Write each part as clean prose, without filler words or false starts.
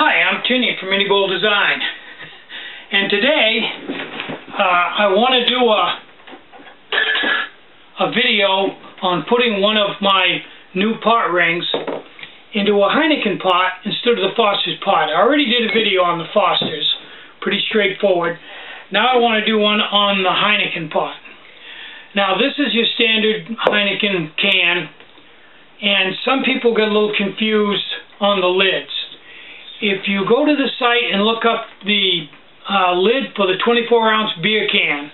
Hi, I'm Tinny from Heini Design, and today I want to do a video on putting one of my new pot rings into a Heini pot instead of the Foster's pot. I already did a video on the Foster's, pretty straightforward. Now I want to do one on the Heini pot. Now this is your standard Heini can, and some people get a little confused on the lids. If you go to the site and look up the lid for the 24-ounce beer can,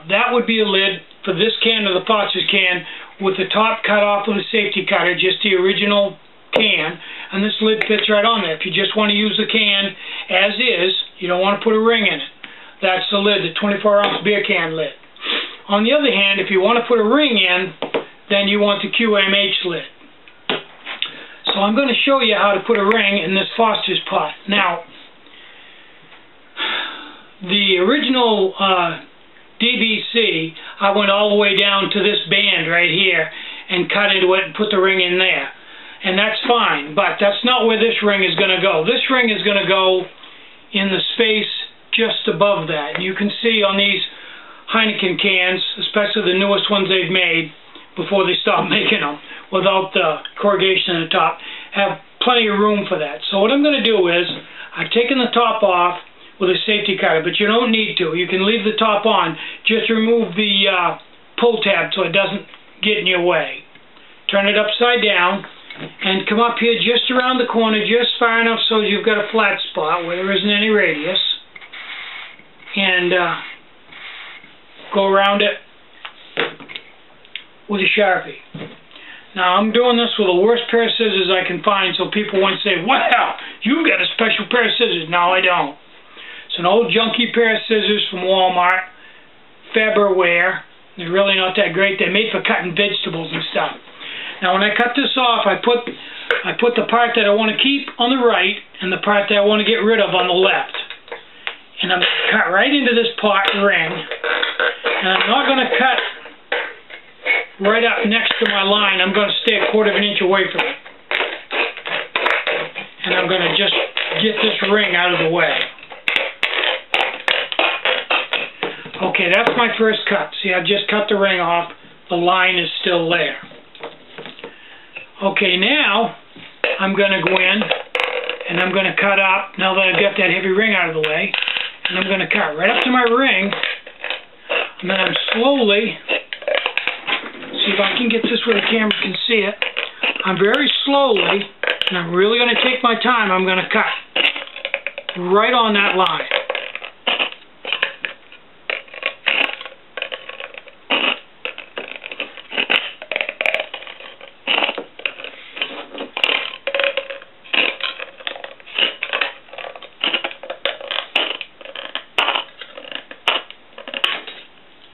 that would be a lid for this can or the Foster's can with the top cut off with a safety cutter, just the original can, and this lid fits right on there. If you just want to use the can as is, you don't want to put a ring in it, that's the lid, the 24-ounce beer can lid. On the other hand, if you want to put a ring in, then you want the QMH lid. So I'm going to show you how to put a ring in this Foster's pot. Now, the original DBC, I went all the way down to this band right here and cut into it and put the ring in there. And that's fine, but that's not where this ring is going to go. This ring is going to go in the space just above that. You can see on these Heini cans, especially the newest ones they've made before they stopped making them, without the corrugation at the top, have plenty of room for that. So what I'm going to do is, I've taken the top off with a safety cutter, but you don't need to. You can leave the top on. Just remove the pull tab so it doesn't get in your way. Turn it upside down and come up here just around the corner, just far enough so you've got a flat spot where there isn't any radius, and go around it with a Sharpie. Now I'm doing this with the worst pair of scissors I can find, so people won't say, wow, you've got a special pair of scissors. No, I don't. It's an old junky pair of scissors from Walmart, Faberware. They're really not that great. They're made for cutting vegetables and stuff. Now when I cut this off, I put the part that I want to keep on the right and the part that I want to get rid of on the left. And I'm going to cut right into this pot ring. And I'm not going to cut right up next to my line. I'm going to stay 1/4 inch away from it. And I'm going to just get this ring out of the way. Okay, that's my first cut. See, I've just cut the ring off. The line is still there. Okay, now I'm going to go in and I'm going to cut up, now that I've got that heavy ring out of the way, and I'm going to cut right up to my ring, and then I'm slowly, see if I can get this where the camera can see it, I'm very slowly, and I'm really going to take my time, I'm going to cut right on that line.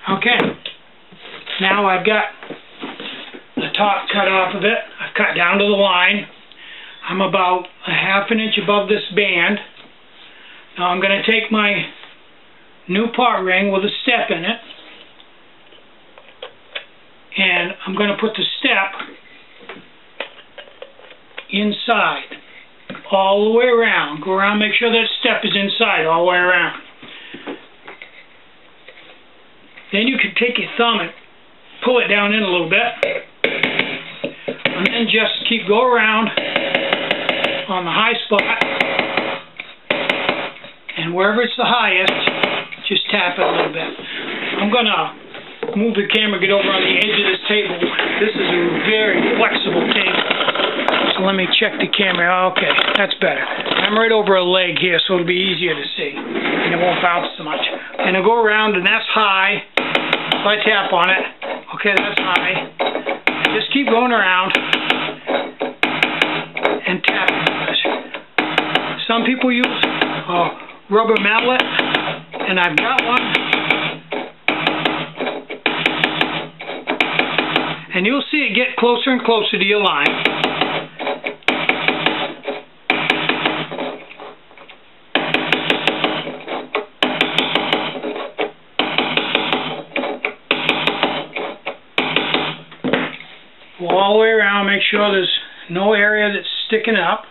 Okay, now I've got the top cut off of it. I've cut down to the line. I'm about a 1/2 inch above this band. Now I'm going to take my new pot ring with a step in it, and I'm going to put the step inside all the way around. Go around, make sure that step is inside all the way around. Then you can take your thumb and pull it down in a little bit, and then just keep go around on the high spot, and wherever it's the highest, just tap it a little bit. I'm going to move the camera, get over on the edge of this table. This is a very flexible table, so let me check the camera. Okay, that's better. I'm right over a leg here, so it'll be easier to see, and it won't bounce so much. And I'll go around, and that's high. If I tap on it, okay, that's high. Just keep going around and tapping on it. Some people use a rubber mallet, and I've got one. And you'll see it get closer and closer to your line. All the way around, make sure there's no area that's sticking up.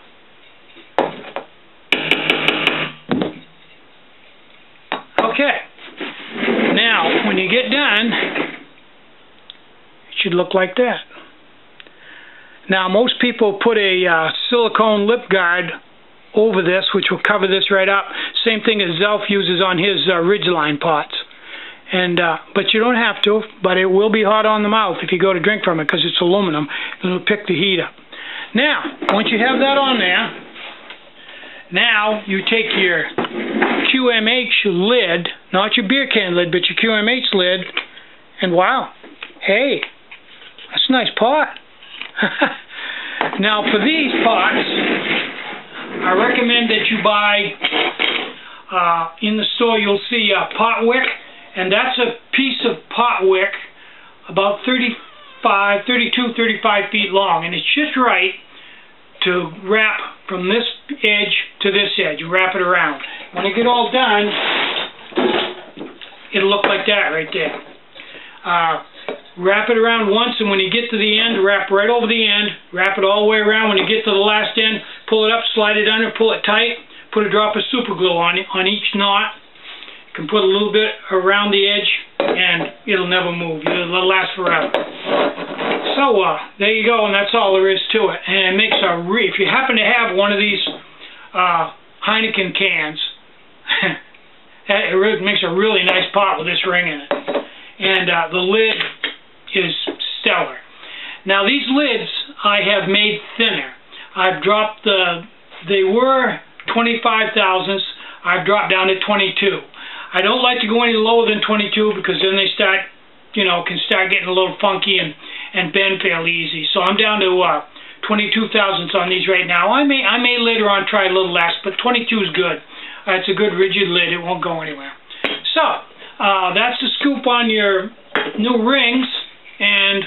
it done, it should look like that. Now, most people put a silicone lip guard over this, which will cover this right up. Same thing as Zelf uses on his Ridgeline pots. And but you don't have to, but it will be hot on the mouth if you go to drink from it because it's aluminum, and it'll pick the heat up. Now, once you have that on there, now you take your QMH lid, not your beer can lid, but your QMH lid, and wow, hey, that's a nice pot. Now, for these pots, I recommend that you buy, in the store you'll see a pot wick, and that's a piece of pot wick about 32, 35 feet long, and it's just right to wrap from this edge to this edge. You wrap it around. When you get all done, it'll look like that right there. Wrap it around once, and when you get to the end, wrap right over the end, wrap it all the way around. When you get to the last end, pull it up, slide it under, pull it tight, put a drop of super glue on each knot. You can put a little bit around the edge, and it'll never move. It'll last forever. So, there you go, and that's all there is to it. And it makes if you happen to have one of these Heineken cans, it makes a really nice pot with this ring in it. And the lid is stellar. Now, these lids I have made thinner. I've dropped they were 25 thousandths. I've dropped down to 22. I don't like to go any lower than 22 because then they start, can start getting a little funky and bend fairly easy. So I'm down to 22 thousandths on these right now. I may later on try a little less, but 22 is good. It's a good rigid lid. It won't go anywhere. So that's the scoop on your new rings and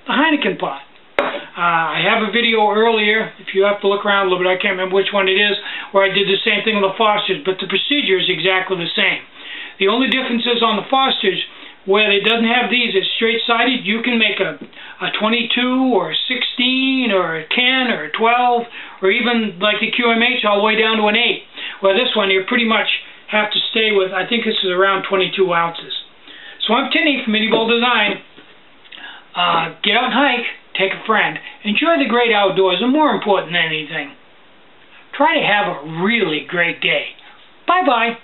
the Heineken pot. I have a video earlier, if you have to look around a little bit, I can't remember which one it is, where I did the same thing with the Fosters, but the procedure is exactly the same. The only difference is on the Fosters, where it doesn't have these, it's straight-sided, you can make a 22 or a 16 or a 10 or a 12, or even like the QMH all the way down to an 8. Where this one, you pretty much have to stay with, I think this is around 22 ounces. So I'm Tinny from Mini Bowl Design. Get out and hike, take a friend, enjoy the great outdoors, and more important than anything, try to have a really great day. Bye-bye.